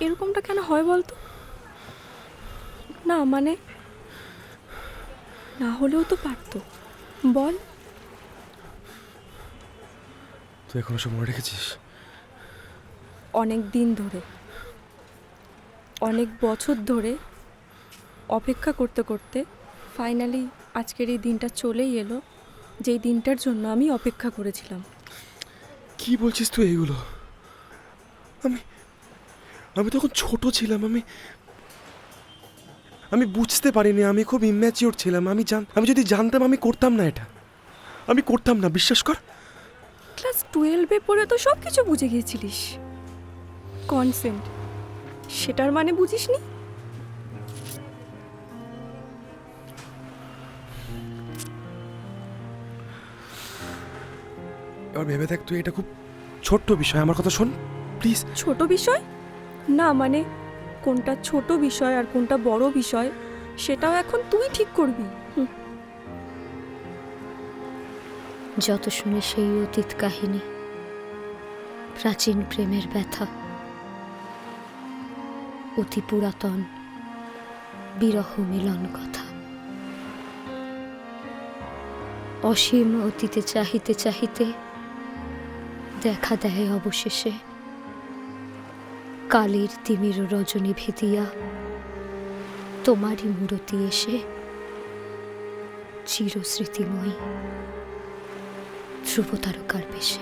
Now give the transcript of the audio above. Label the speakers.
Speaker 1: এরকমটা কেন হয় বলতো? না মানে না হলেও তো পারতো। বল।
Speaker 2: তুই এখনো সময় রেখেছিস?
Speaker 1: অনেক দিন ধরে, অনেক বছর ধরে অপেক্ষা করতে করতে ফাইনালি আজকের এই দিনটা চলেই এলো, যেই দিনটার জন্য আমি অপেক্ষা করেছিলাম।
Speaker 2: কি বলছিস তুই এইগুলো? আমি আমি তখন ছোট ছিলাম। আমি বুঝতে পারিনি, আমি খুব ইম্যাচিওর ছিলাম। আমি যদি জানতাম আমি করতাম না এটা। আমি করতাম না, বিশ্বাস কর।
Speaker 1: ক্লাস 12-এ পড়ে তো সব কিছু বুঝে গিয়েছিলিস। কনসেন্ট, সেটার মানে বুঝিসনি?
Speaker 2: এবার ভেবে দেখ, তুই এটা খুব ছোট্ট বিষয়, আমার কথা শোন প্লিজ।
Speaker 1: ছোট বিষয় না মানে কোনটা ছোট বিষয় আর কোনটা বড় বিষয় সেটাও এখন তুই ঠিক করবি।
Speaker 3: যত শুনে সেই অতীত কাহিনী, প্রাচীন প্রেমের ব্যথা, অতি পুরাতন বিরহ মিলন কথা, অসীম অতীতে চাহিতে চাহিতে দেখা দেয় অবশেষে কালীর তিমির রজনী ভেদিয়া তোমারই মূরতি এসে চিরস্মৃতিময়ী ধ্রুব তারকার বেশে।